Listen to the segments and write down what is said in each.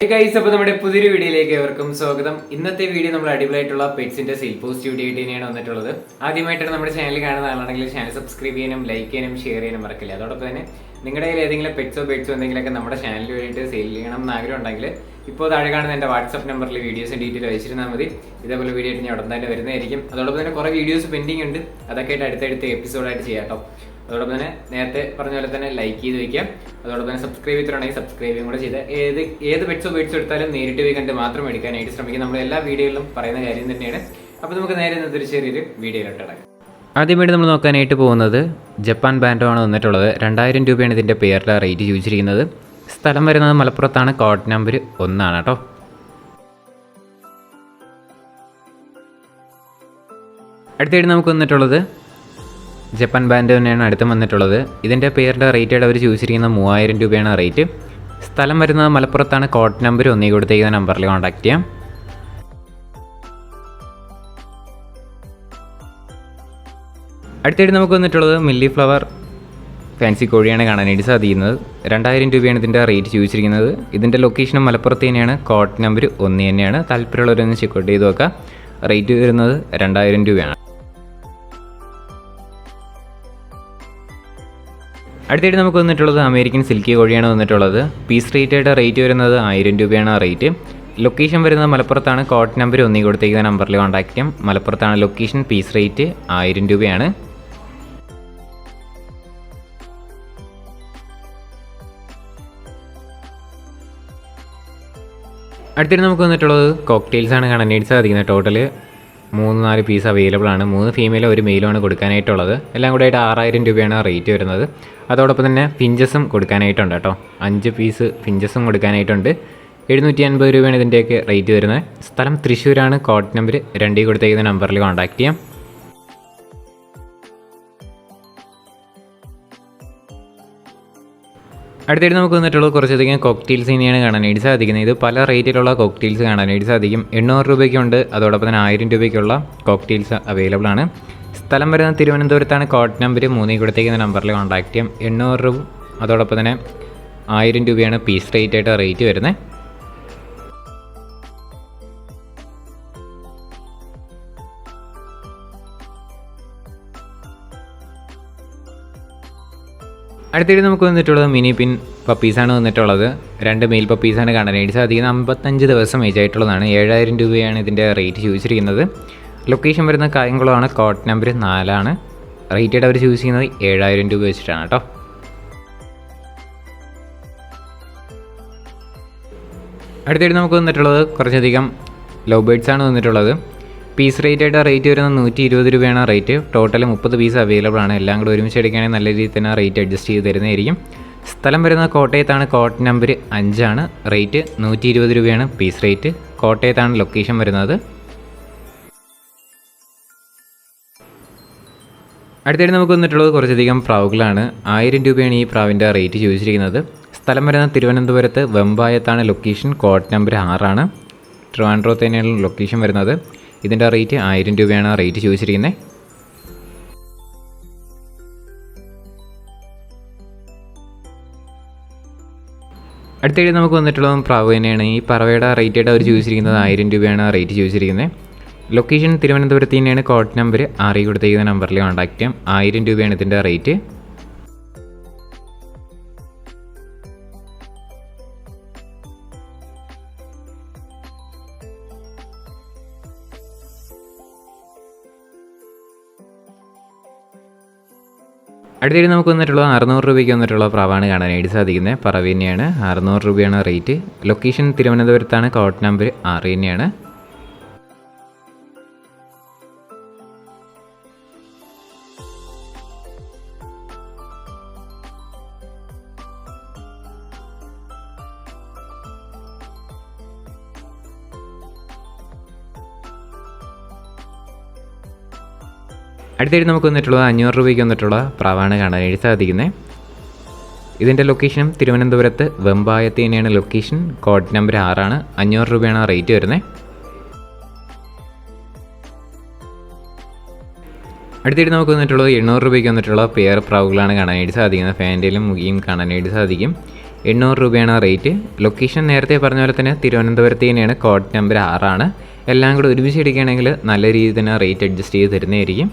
Guys, അപ്പോൾ നമ്മുടെ പുതിയൊരു വീഡിയോയിലേക്ക് ഏവർക്കും സ്വാഗതം. ഇന്നത്തെ വീഡിയോ നമ്മൾ അടിപൊളിയായിട്ടുള്ള പെറ്റ്സിന്റെ സെയിൽ പോസ്റ്റ് വീഡിയോ ആയിട്ട് തന്നെയാണ് വന്നിട്ടുള്ളത്. ആദ്യമായിട്ടാണ് നമ്മുടെ ചാനൽ കാണുന്ന ആളാണെങ്കിൽ ചാനൽ സബ്സ്ക്രൈബ് ചെയ്യാനും ലൈക്ക് ചെയ്യാനും ഷെയർ ചെയ്യാനും മറക്കില്ല. അതോടൊപ്പം തന്നെ നിങ്ങളുടെ കയ്യിൽ ഏതെങ്കിലും പെറ്റ്സോ എന്തെങ്കിലുമൊക്കെ നമ്മുടെ ചാനലിൽ വേണ്ടിയിട്ട് സെയിൽ ചെയ്യണം എന്ന് ആഗ്രഹം ഉണ്ടെങ്കിൽ ഇപ്പോൾ താഴെ കാണുന്ന എൻ്റെ വാട്സ്ആപ്പ് നമ്പറിൽ വീഡിയോസും ഡീറ്റെയിൽ അയച്ചിരുന്നാൽ മതി. ഇതേപോലെ വീഡിയോ ആയിട്ട് ഞാൻ ഉടൻ തന്നെ വരുന്നതായിരിക്കും. അതോടൊപ്പം തന്നെ കുറേ വീഡിയോസ് പെൻഡിങ് ഉണ്ട്, അതൊക്കെ ആയിട്ട് അടുത്തടുത്ത് എപ്പിസോഡായിട്ട് ചെയ്യാം കേട്ടോ. അതോടൊപ്പം തന്നെ നേരത്തെ പറഞ്ഞ പോലെ തന്നെ ലൈക്ക് ചെയ്ത് വയ്ക്കാം. അതോടൊപ്പം തന്നെ സബ്സ്ക്രൈബ് ചെയ്തിട്ടുണ്ടെങ്കിൽ സബ്സ്ക്രൈബും കൂടെ ചെയ്ത് ഏത് പെറ്റ്സോ എടുത്താലും നേരിട്ട് പോയി കണ്ട് മാത്രം എടുക്കാനായിട്ട് ശ്രമിക്കും. നമ്മൾ എല്ലാ വീഡിയോയിലും പറയുന്ന കാര്യം തന്നെയാണ്. അപ്പോൾ നമുക്ക് നേരെ ഇന്നത്തെ ചെറിയൊരു വീഡിയോയിലോട്ട് ഇടക്കാം. ആദ്യമായിട്ട് നമ്മൾ നോക്കാനായിട്ട് പോകുന്നത് ജപ്പാൻ ബാൻഡോ ആണ് വന്നിട്ടുള്ളത്. 2000 രൂപയാണ് ഇതിൻ്റെ പേരിലെ റേറ്റ് ചോദിച്ചിരിക്കുന്നത്. സ്ഥലം വരുന്നത് മലപ്പുറത്താണ്. കോഡ് നമ്പർ 1 കേട്ടോ. അടുത്തായിട്ട് നമുക്ക് വന്നിട്ടുള്ളത് ജപ്പാൻ ബാൻഡ് തന്നെയാണ് അടുത്ത് വന്നിട്ടുള്ളത്. ഇതിൻ്റെ പേരിൻ്റെ റേറ്റായിട്ട് അവർ ചോദിച്ചിരിക്കുന്നത് 3000 രൂപയാണ് റേറ്റ്. സ്ഥലം വരുന്നത് മലപ്പുറത്താണ്. കോഡ് നമ്പർ 1 കൊടുത്തേക്കുന്ന നമ്പറിൽ കോൺടാക്ട് ചെയ്യാം. അടുത്തായിട്ട് നമുക്ക് വന്നിട്ടുള്ളത് മില്ലി ഫ്ലവർ ഫാൻസി കോഴിയാണ് കാണാനായിട്ട് സാധിക്കുന്നത്. 2000 രൂപയാണ് ഇതിൻ്റെ റേറ്റ് ചോദിച്ചിരിക്കുന്നത്. ഇതിൻ്റെ ലൊക്കേഷനും മലപ്പുറത്ത് തന്നെയാണ്. കോഡ് നമ്പർ 1 തന്നെയാണ്. താല്പര്യമുള്ളവരൊന്ന് ചെക്കൗട്ട് ചെയ്ത് നോക്കാം. റേറ്റ് വരുന്നത് 2000 രൂപയാണ്. അടുത്തായിട്ട് നമുക്ക് വന്നിട്ടുള്ളത് അമേരിക്കൻ സിൽക്കി കോഴിയാണ് വന്നിട്ടുള്ളത്. പീസ് റേറ്റായിട്ട് റേറ്റ് വരുന്നത് 1000 രൂപയാണ് റേറ്റ്. ലൊക്കേഷൻ വരുന്നത് മലപ്പുറത്താണ്. കോഡ് നമ്പർ 1 കൊടുത്തേക്കുന്ന നമ്പറിൽ കോൺടാക്ട് ചെയ്യാം. മലപ്പുറത്താണ് ലൊക്കേഷൻ. പീസ് റേറ്റ് 1000 രൂപയാണ്. അടുത്തിട്ട് നമുക്ക് വന്നിട്ടുള്ളത് കോക്ടെയിൽസാണ് കാണാനായിട്ട് സാധിക്കുന്നത്. ടോട്ടൽ 3-4 പീസ് അവൈലബിൾ ആണ്. 3 ഫീമെയിലും 1 മെയിലുമാണ് കൊടുക്കാനായിട്ടുള്ളത്. എല്ലാം കൂടെ ആയിട്ട് 6000 രൂപയാണ് റേറ്റ് വരുന്നത്. അതോടൊപ്പം തന്നെ ഫിഞ്ചസും കൊടുക്കാനായിട്ടുണ്ട് കേട്ടോ. 5 പീസ് ഫിഞ്ചസും കൊടുക്കാനായിട്ടുണ്ട്. 750 രൂപയാണ് ഇതിൻ്റെയൊക്കെ റേറ്റ് വരുന്നത്. സ്ഥലം തൃശ്ശൂരാണ്. കോഡ് നമ്പർ 2 കൊടുത്തേക്കുന്ന നമ്പറിൽ കോൺടാക്ട് ചെയ്യാം. അടുത്തായിട്ട് നമുക്ക് വന്നിട്ടുള്ളത് കുറച്ചധികം കോക്ടെയിൽസ് തന്നെയാണ് കാണാനായിട്ട് സാധിക്കുന്നത്. ഇത് പല റേറ്റിലുള്ള കോക്ടെയിൽസ് കാണാനായിട്ട് സാധിക്കും. 800 രൂപയ്ക്കുണ്ട്. അതോടൊപ്പം തന്നെ 1000 രൂപയ്ക്കുള്ള കോക്ടെയിൽസ് അവൈലബിൾ ആണ്. സ്ഥലം വരുന്നത് തിരുവനന്തപുരത്താണ്. കോഡ് നമ്പർ 3 കൊടുത്തേക്കുന്ന നമ്പറിൽ കോൺടാക്ട് ചെയ്യാം. 800 രൂപ അതോടൊപ്പം തന്നെ 1000 രൂപയാണ് പീസ് റേറ്റായിട്ട് റേറ്റ് വരുന്നത്. അടുത്തിട്ട് നമുക്ക് വന്നിട്ടുള്ളത് മിനി പിൻ പപ്പീസാണ് വന്നിട്ടുള്ളത്. 2 മെയിൽ പപ്പീസാണ് കാണാനായിട്ട് സാധിക്കുന്നത്. 55 ദിവസം ഏജ് ആയിട്ടുള്ളതാണ്. 7000 രൂപയാണ് ഇതിൻ്റെ റേറ്റ് ചോദിച്ചിരിക്കുന്നത്. ലൊക്കേഷൻ വരുന്ന കായംകുളമാണ്. കോഡ് നമ്പർ 4 റേറ്റായിട്ട് അവർ ചോദിച്ചിരിക്കുന്നത് 7000 രൂപ വെച്ചിട്ടാണ് കേട്ടോ. അടുത്തായിട്ട് നമുക്ക് വന്നിട്ടുള്ളത് കുറച്ചധികം ലവ് ബേർഡ്സാണ് വന്നിട്ടുള്ളത്. പീസ് റേറ്റായിട്ട് റേറ്റ് വരുന്നത് 120 രൂപയാണ് റേറ്റ്. ടോട്ടൽ 30 പീസ് അവൈലബിൾ ആണ്. എല്ലാം കൂടെ ഒരുമിച്ച് എടുക്കുകയാണെങ്കിൽ നല്ല രീതിയിൽ തന്നെ റേറ്റ് അഡ്ജസ്റ്റ് ചെയ്ത് തരുന്നതായിരിക്കും. സ്ഥലം വരുന്നത് കോട്ടയത്താണ്. കോഡ് നമ്പർ 5 റേറ്റ് 120 രൂപയാണ് പീസ് റേറ്റ്. കോട്ടയത്താണ് ലൊക്കേഷൻ വരുന്നത്. അടുത്തായിട്ട് നമുക്ക് വന്നിട്ടുള്ളത് കുറച്ചധികം പ്രാവുകളാണ്. 1000 രൂപയാണ് ഈ പ്രാവിൻ്റെ റേറ്റ് ചോദിച്ചിരിക്കുന്നത്. സ്ഥലം വരുന്നത് തിരുവനന്തപുരത്ത് വെമ്പായത്താണ് ലൊക്കേഷൻ. കോഡ് നമ്പർ 6 ട്രിവാൻഡ്രത്ത് തന്നെയാണ് ലൊക്കേഷൻ വരുന്നത്. ഇതിൻ്റെ റേറ്റ് 1000 രൂപയാണ് റേറ്റ് ചോദിച്ചിരിക്കുന്നത്. അടുത്തായിട്ട് നമുക്ക് വന്നിട്ടുള്ളത് പ്രാവ് തന്നെയാണ്. ഈ പറവയുടെ റേറ്റായിട്ട് അവർ ചോദിച്ചിരിക്കുന്നത് 1000 രൂപയാണ് റേറ്റ് ചോദിച്ചിരിക്കുന്നത്. ലൊക്കേഷൻ തിരുവനന്തപുരത്ത് തന്നെയാണ്. കോഡ് നമ്പർ 6 കൊടുത്തേക്കുന്ന നമ്പറിൽ കോൺടാക്ട് ചെയ്യാം. 1000 രൂപയാണ് ഇതിൻ്റെ റേറ്റ്. അടുത്തായിട്ട് നമുക്ക് വന്നിട്ടുള്ളത് 600 രൂപയ്ക്ക് വന്നിട്ടുള്ള പ്രാവാണ് കാണാനായിട്ട് സാധിക്കുന്നത്. പറവ തന്നെയാണ്. 600 രൂപയാണ് റേറ്റ്. ലൊക്കേഷൻ തിരുവനന്തപുരത്താണ്. കോഡ് നമ്പർ 6 തന്നെയാണ്. അടുത്തായിട്ട് നമുക്ക് വന്നിട്ടുള്ളത് 500 രൂപയ്ക്ക് വന്നിട്ടുള്ള പ്രാവാണ് കാണാനായിട്ട് സാധിക്കുന്നത്. ഇതിൻ്റെ ലൊക്കേഷനും തിരുവനന്തപുരത്ത് വെമ്പായത്ത് തന്നെയാണ് ലൊക്കേഷൻ. കോഡ് നമ്പർ 6 500 രൂപയാണ് റേറ്റ് വരുന്നത്. അടുത്തായിട്ട് നമുക്ക് വന്നിട്ടുള്ളത് 800 രൂപയ്ക്ക് വന്നിട്ടുള്ള പെയർ പ്രാവുകളാണ് കാണാനായിട്ട് സാധിക്കുന്നത്. ഫാൻറ്റയിലും മുഖിയും കാണാനായിട്ട് സാധിക്കും. 800 രൂപയാണ് റേറ്റ്. ലൊക്കേഷൻ നേരത്തെ പറഞ്ഞ പോലെ തന്നെ തിരുവനന്തപുരത്ത് തന്നെയാണ്. കോഡ് നമ്പർ 6 എല്ലാം കൂടെ ഒരുമിച്ച് എടുക്കുകയാണെങ്കിൽ നല്ല രീതിയിൽ തന്നെ റേറ്റ് അഡ്ജസ്റ്റ് ചെയ്ത് തരുന്നതായിരിക്കും.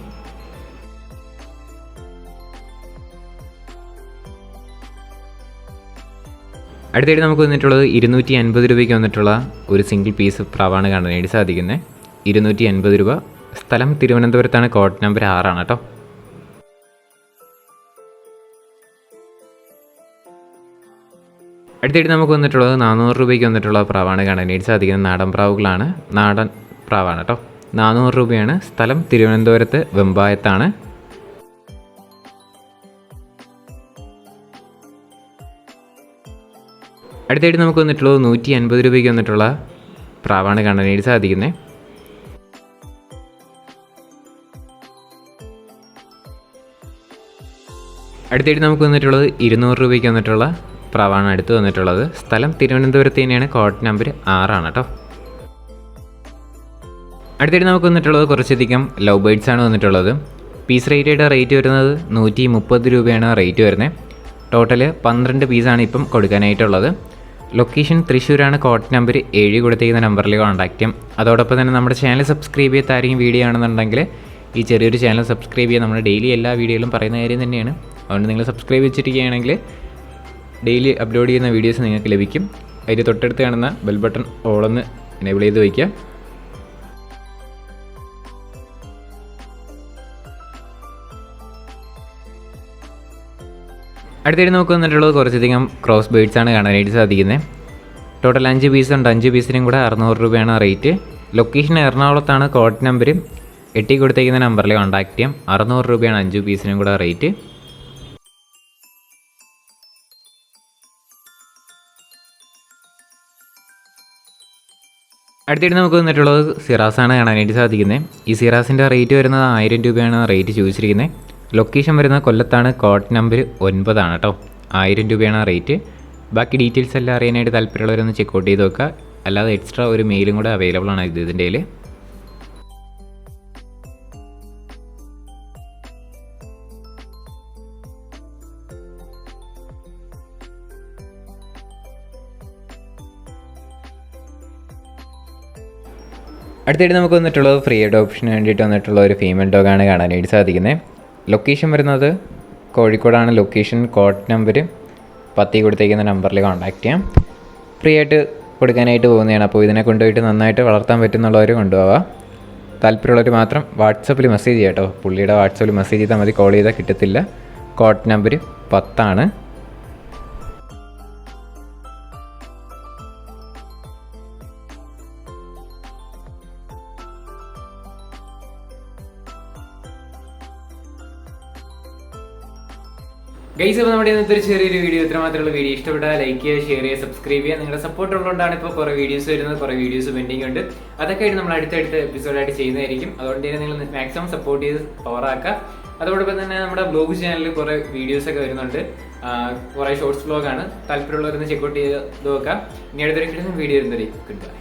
അടുത്തായിട്ട് നമുക്ക് വന്നിട്ടുള്ളത് 250 രൂപയ്ക്ക് വന്നിട്ടുള്ള ഒരു സിംഗിൾ പീസ് പ്രാവാണ് കാണാനായിട്ട് സാധിക്കുന്നത്. 250 രൂപ. സ്ഥലം തിരുവനന്തപുരത്താണ്. കോഡ് നമ്പർ 6 കേട്ടോ. അടുത്തായിട്ട് നമുക്ക് വന്നിട്ടുള്ളത് 400 രൂപയ്ക്ക് വന്നിട്ടുള്ള പ്രാവാണ് കാണാനായിട്ട് സാധിക്കുന്നത്. നാടൻ പ്രാവുകളാണ്. നാടൻ പ്രാവാണ് കേട്ടോ. 400 രൂപയാണ്. സ്ഥലം തിരുവനന്തപുരത്ത് വെമ്പായത്താണ്. അടുത്തായിട്ട് നമുക്ക് വന്നിട്ടുള്ളത് 150 രൂപയ്ക്ക് വന്നിട്ടുള്ള പ്രാവാണ് കാണാനായിട്ട് സാധിക്കുന്നത്. അടുത്തായിട്ട് നമുക്ക് വന്നിട്ടുള്ളത് 200 രൂപയ്ക്ക് വന്നിട്ടുള്ള പ്രാവാണ് അടുത്ത് വന്നിട്ടുള്ളത്. സ്ഥലം തിരുവനന്തപുരത്ത് തന്നെയാണ്. കോഡ് നമ്പർ 6 കേട്ടോ. അടുത്തായിട്ട് നമുക്ക് വന്നിട്ടുള്ളത് കുറച്ചധികം ലവ് ബേർഡ്സ് ആണ് വന്നിട്ടുള്ളത്. പീസ് റേറ്റ് വരുന്നത് 130 രൂപയാണ് റേറ്റ് വരുന്നത്. ടോട്ടൽ 12 പീസാണ് ഇപ്പം കൊടുക്കാനായിട്ടുള്ളത്. ലൊക്കേഷൻ തൃശ്ശൂരാണ്. കോഡ് നമ്പർ 7 കൊടുത്തിരിക്കുന്ന നമ്പറിൽ കോൺടാക്റ്റ് ചെയ്യാം. അതോടൊപ്പം തന്നെ നമ്മുടെ ചാനൽ സബ്സ്ക്രൈബ് ചെയ്തായിരിക്കും വീഡിയോ ആണെന്നുണ്ടെങ്കിൽ ഈ ചെറിയൊരു ചാനൽ സബ്സ്ക്രൈബ് ചെയ്യുക. നമ്മൾ ഡെയിലി എല്ലാ വീഡിയോയിലും പറയുന്ന കാര്യം തന്നെയാണ്. അതുകൊണ്ട് നിങ്ങൾ സബ്സ്ക്രൈബ് വെച്ചിരിക്കുകയാണെങ്കിൽ ഡെയിലി അപ്ലോഡ് ചെയ്യുന്ന വീഡിയോസ് നിങ്ങൾക്ക് ലഭിക്കും. അതിൽ തൊട്ടടുത്ത് കാണുന്ന ബെൽ ബട്ടൺ ഓളൊന്ന് എനേബിൾ ചെയ്ത് വയ്ക്കുക. അടുത്തായിട്ട് നമുക്ക് വന്നിട്ടുള്ളത് കുറച്ചധികം ക്രോസ് ബേർഡ്സ് ആണ് കാണാനായിട്ട് സാധിക്കുന്നത്. ടോട്ടൽ 5 പീസ് ഉണ്ട്. 5 പീസിനും കൂടെ 600 രൂപയാണ് റേറ്റ്. ലൊക്കേഷൻ എറണാകുളത്താണ്. കോഡ് നമ്പർ 8 കൊടുത്തേക്കുന്ന നമ്പറിൽ കോൺടാക്ട് ചെയ്യാം. 600 രൂപയാണ് 5 പീസിനും കൂടെ റേറ്റ്. അടുത്തായിട്ട് നമുക്ക് വന്നിട്ടുള്ളത് സിറാസാണ് കാണാനായിട്ട് സാധിക്കുന്നത്. ഈ സിറാസിൻ്റെ റേറ്റ് വരുന്നത് 1000 രൂപയാണ് റേറ്റ് ചോദിച്ചിരിക്കുന്നത്. ലൊക്കേഷൻ വരുന്നത് കൊല്ലത്താണ്. കോഡ് നമ്പർ 9 കേട്ടോ. 1000 രൂപയാണ് റേറ്റ്. ബാക്കി ഡീറ്റെയിൽസ് എല്ലാം അറിയാനായിട്ട് താല്പര്യമുള്ളവരൊന്ന് ചെക്കൗട്ട് ചെയ്ത് നോക്കുക. അല്ലാതെ എക്സ്ട്രാ ഒരു മെയിലും കൂടെ അവൈലബിൾ ആണ് ഇതിൻ്റെ കയ്യിൽ. അടുത്തായിട്ട് നമുക്ക് വന്നിട്ടുള്ളത് ഫ്രീ അഡോപ്ഷന് വേണ്ടിയിട്ട് വന്നിട്ടുള്ള ഒരു ഫീമെയിൽ ഡോഗാണ് കാണാനായിട്ട് സാധിക്കുന്നത്. ലൊക്കേഷൻ വരുന്നത് കോഴിക്കോടാണ്. ലൊക്കേഷൻ കോഡ് നമ്പർ 10 കൊടുത്തേക്കുന്ന നമ്പറിൽ കോൺടാക്ട് ചെയ്യാം. ഫ്രീ ആയിട്ട് കൊടുക്കാനായിട്ട് പോകുന്നതാണ്. അപ്പോൾ ഇതിനെ കൊണ്ടുപോയിട്ട് നന്നായിട്ട് വളർത്താൻ പറ്റുന്നുള്ളവർ കൊണ്ടുപോകാം. താല്പര്യമുള്ളവർ മാത്രം വാട്സപ്പിൽ മെസ്സേജ് ചെയ്യാം കേട്ടോ. പുള്ളിയുടെ വാട്സപ്പിൽ മെസ്സേജ് ചെയ്താൽ മതി. കോൾ ചെയ്താൽ കിട്ടത്തില്ല. Code number 10. ഗൈസ്, അപ്പോൾ നമ്മുടെ ഇന്നത്തെ ഒരു ചെറിയൊരു വീഡിയോ ഇത്ര മാത്രമുള്ള വീഡിയോ ഇഷ്ടപ്പെട്ടാൽ ലൈക്ക് ചെയ്യുക, ഷെയർ ചെയ്യുക, സബ്സ്ക്രൈബ് ചെയ്യുക. നിങ്ങളുടെ സപ്പോർട്ട് ഉള്ളതുകൊണ്ടാണ് ഇപ്പോൾ കുറേ വീഡിയോസ് വരുന്നത്. കുറേ വീഡിയോസ് പെൻഡിങ് ഉണ്ട്. അതൊക്കെ ആയിട്ട് നമ്മൾ അടുത്തടുത്ത് എപ്പിസോഡായിട്ട് ചെയ്യുന്നതായിരിക്കും. അതുകൊണ്ട് തന്നെ നിങ്ങൾ മാക്സിമം സപ്പോർട്ട് ചെയ്ത് പവറാക്കുക. അതോടൊപ്പം തന്നെ നമ്മുടെ ബ്ലോഗ് ചാനലിൽ കുറേ വീഡിയോസൊക്കെ വരുന്നുണ്ട്. കുറേ ഷോർട്സ് ബ്ലോഗാണ്. താല്പര്യമുള്ളവരൊന്ന് ചെക്കൗട്ട് ചെയ്ത് നോക്കാം. ഇനി അടുത്തൊരു വീഡിയോ വരുന്നവരെ കിട്ടുക.